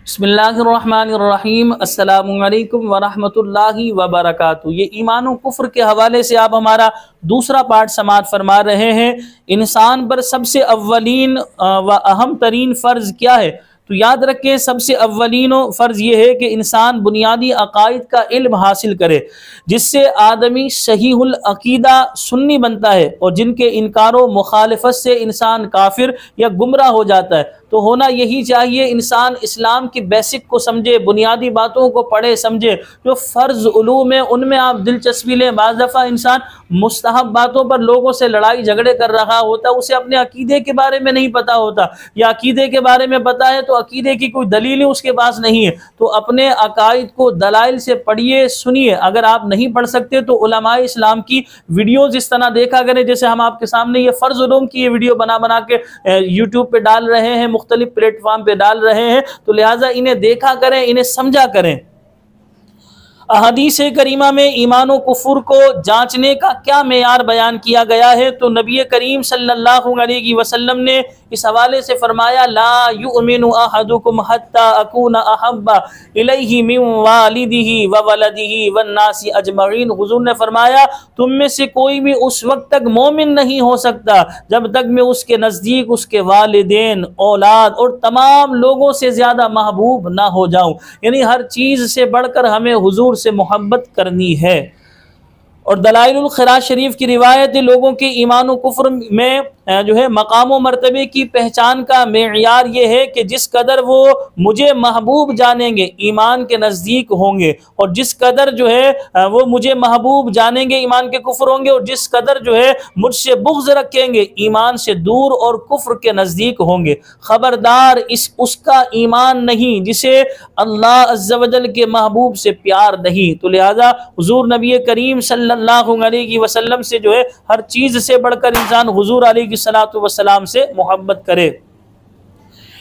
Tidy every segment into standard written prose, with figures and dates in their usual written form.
بسم اللہ الرحمن الرحیم۔ السلام علیکم ورحمۃ اللہ وبرکاتہ۔ یہ ایمان و کفر کے حوالے سے آپ ہمارا دوسرا پارٹ سماعت فرما رہے ہیں۔ انسان پر سب سے اولین و اہم ترین فرض کیا ہے؟ تو یاد رکھیں، سب سے اولین فرض یہ ہے کہ انسان بنیادی عقائد کا علم حاصل کرے، جس سے آدمی صحیح العقیدہ سنی بنتا ہے، اور جن کے انکار و مخالفت سے انسان کافر یا گمراہ ہو جاتا ہے۔ تو ہونا یہی چاہیے، انسان اسلام کی بیسک کو سمجھے، بنیادی باتوں کو پڑھے سمجھے۔ جو فرض علوم ہیں ان میں آپ دلچسپی لیں۔ بعض دفعہ انسان مستحب باتوں پر لوگوں سے لڑائی جھگڑے کر رہا ہوتا، اسے اپنے عقیدے کے بارے میں نہیں پتا ہوتا، یا عقیدے کے بارے میں پتا ہے تو عقیدے کی کوئی دلیل اس کے پاس نہیں ہے۔ تو اپنے عقائد کو دلائل سے پڑھیے، سنیے۔ اگر آپ نہیں پڑھ سکتے تو علماء اسلام کی ویڈیوز اس طرح دیکھا کریں، جیسے ہم آپ کے سامنے یہ فرض علوم کی یہ ویڈیو بنا کے یوٹیوب پہ ڈال رہے ہیں، مختلف پلیٹ فارم پہ ڈال رہے ہیں، تو لہٰذا انہیں دیکھا کریں، انہیں سمجھا کریں۔ احادیث کریمہ میں ایمان و کفر کو جانچنے کا کیا معیار بیان کیا گیا ہے؟ تو نبی کریم صلی اللہ علیہ وسلم نے اس حوالے سے فرمایا، لا یؤمن احدکم حتی اکون احب الیہ من والدہ وولدہ والناس اجمعین۔ حضور نے فرمایا، تم میں سے کوئی بھی اس وقت تک مومن نہیں ہو سکتا جب تک میں اس کے نزدیک اس کے والدین، اولاد اور تمام لوگوں سے زیادہ محبوب نہ ہو جاؤں۔ یعنی ہر چیز سے بڑھ کر ہمیں حضور سے محبت کرنی ہے۔ اور دلائل الخراج شریف کی روایت، لوگوں کے ایمان و کفر میں جو ہے مقام و مرتبے کی پہچان کا معیار یہ ہے کہ جس قدر وہ مجھے محبوب جانیں گے ایمان کے نزدیک ہوں گے، اور جس قدر جو ہے وہ مجھے محبوب جانیں گے ایمان کے کفر ہوں گے، اور جس قدر جو ہے مجھ سے بغض رکھیں گے ایمان سے دور اور کفر کے نزدیک ہوں گے۔ خبردار، اس کا ایمان نہیں جسے اللہ عز و جل کے محبوب سے پیار نہیں۔ تو لہذا حضور نبی کریم صلی اللہ علیہ وسلم سے جو ہے ہر چیز سے بڑھ کر انسان حضور علیہ الصلوۃ والسلام سے محبت کرے۔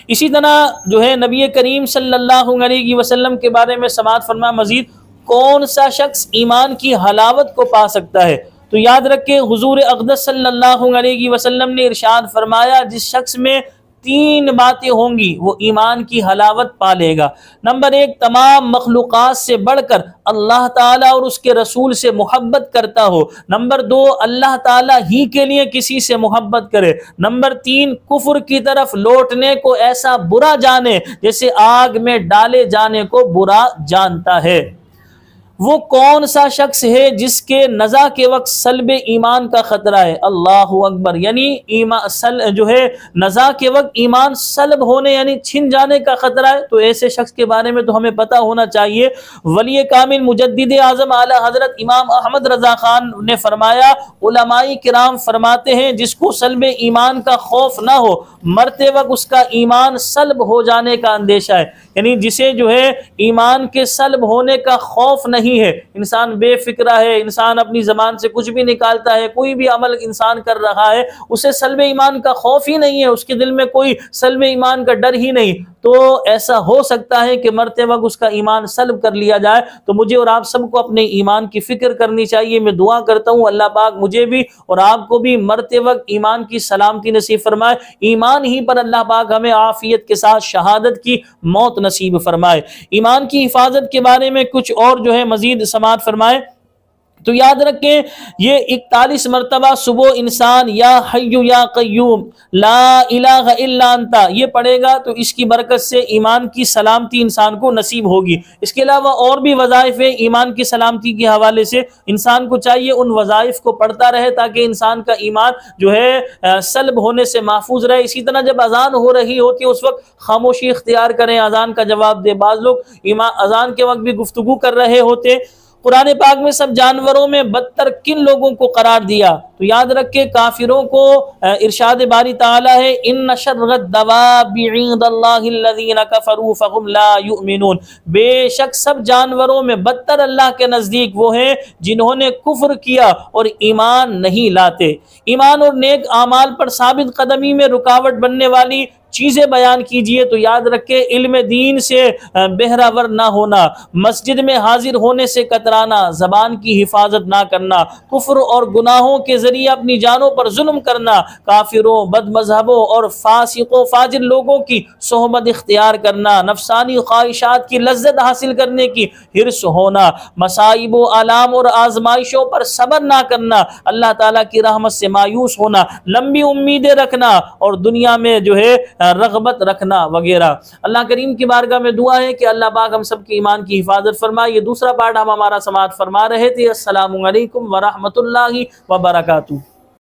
اسی طرح جو ہے نبی کریم صلی اللہ علیہ وسلم کے بارے میں سماعت فرما مزید، کون سا شخص ایمان کی حلاوت کو پا سکتا ہے؟ تو یاد رکھیں، حضور اقدس صلی اللہ علیہ وسلم نے ارشاد فرمایا، جس شخص میں تین باتیں ہوں گی وہ ایمان کی حلاوت پا لے گا۔ نمبر ایک، تمام مخلوقات سے بڑھ کر اللہ تعالیٰ اور اس کے رسول سے محبت کرتا ہو۔ نمبر دو، اللہ تعالیٰ ہی کے لیے کسی سے محبت کرے۔ نمبر تین، کفر کی طرف لوٹنے کو ایسا برا جانے جیسے آگ میں ڈالے جانے کو برا جانتا ہے۔ وہ کون سا شخص ہے جس کے نزا کے وقت سلب ایمان کا خطرہ ہے؟ اللہ اکبر! یعنی جو ہے نزا کے وقت ایمان سلب ہونے یعنی چھن جانے کا خطرہ ہے، تو ایسے شخص کے بارے میں تو ہمیں پتہ ہونا چاہیے۔ ولی کامل مجدد اعظم اعلی حضرت امام احمد رضا خان نے فرمایا، علماء کرام فرماتے ہیں، جس کو سلب ایمان کا خوف نہ ہو، مرتے وقت اس کا ایمان سلب ہو جانے کا اندیشہ ہے۔ یعنی جسے جو ہے ایمان کے سلب ہونے کا خوف نہیں ہے، انسان بے فکرہ ہے، انسان اپنی زبان سے کچھ بھی نکالتا ہے، کوئی بھی عمل انسان کر رہا ہے، اسے سلب ایمان کا خوف ہی نہیں ہے، اس کے دل میں کوئی سلب ایمان کا ڈر ہی نہیں، تو ایسا ہو سکتا ہے کہ مرتے وقت اس کا ایمان سلب کر لیا جائے۔ تو مجھے اور آپ سب کو اپنے ایمان کی فکر کرنی چاہیے۔ میں دعا کرتا ہوں اللہ پاک مجھے بھی اور آپ کو بھی مرتے وقت ایمان کی سلامتی نصیب فرمائے، ایمان ہی پر اللہ پاک ہمیں عافیت کے ساتھ شہادت کی موت نصیب فرمائے۔ ایمان کی حفاظت کے بارے میں کچھ اور جو ہے مزید سماعت فرمائے، تو یاد رکھیں یہ 41 مرتبہ صبح انسان یا حی یا قیوم لا الہ الا انت یہ پڑھے گا تو اس کی برکت سے ایمان کی سلامتی انسان کو نصیب ہوگی۔ اس کے علاوہ اور بھی وظائف ہیں ایمان کی سلامتی کے حوالے سے، انسان کو چاہیے ان وظائف کو پڑھتا رہے تاکہ انسان کا ایمان جو ہے سلب ہونے سے محفوظ رہے۔ اسی طرح جب اذان ہو رہی ہوتی ہے اس وقت خاموشی اختیار کریں، اذان کا جواب دے۔ بعض لوگ اذان کے وقت بھی گفتگو کر رہے ہوتے۔ قرآن پاک میں سب جانوروں میں بدتر کن لوگوں کو قرار دیا؟ تو یاد رکھے کافروں کو ارشاد باری تعالی ہے، ان شر الدواب عند اللہ الذین کفروا فهم لا یؤمنون۔ بے شک سب جانوروں میں بدتر اللہ کے نزدیک وہ ہیں جنہوں نے کفر کیا اور ایمان نہیں لاتے۔ ایمان اور نیک اعمال پر ثابت قدمی میں رکاوٹ بننے والی چیزیں بیان کیجئے تو یاد رکھے علم دین سے بہراور نہ ہونا، مسجد میں حاضر ہونے سے کترانا، زبان کی حفاظت نہ کرنا، کفر اور گناہوں کے ذریعے اپنی جانوں پر ظلم کرنا، کافروں، بد مذہبوں اور فاسقوں فاجر لوگوں کی صحبت اختیار کرنا، نفسانی خواہشات کی لذت حاصل کرنے کی حرص ہونا، مصائب و آلام اور آزمائشوں پر صبر نہ کرنا، اللہ تعالیٰ کی رحمت سے مایوس ہونا، لمبی امیدیں رکھنا اور دنیا میں جو ہے رغبت رکھنا وغیرہ۔ اللہ کریم کی بارگاہ میں دعا ہے کہ اللہ پاک ہم سب کی ایمان کی حفاظت فرمائے۔ یہ دوسرا پارٹ ہم ہمارا سماعت فرما رہے تھے۔ السلام علیکم ورحمۃ اللہ وبرکاتہ۔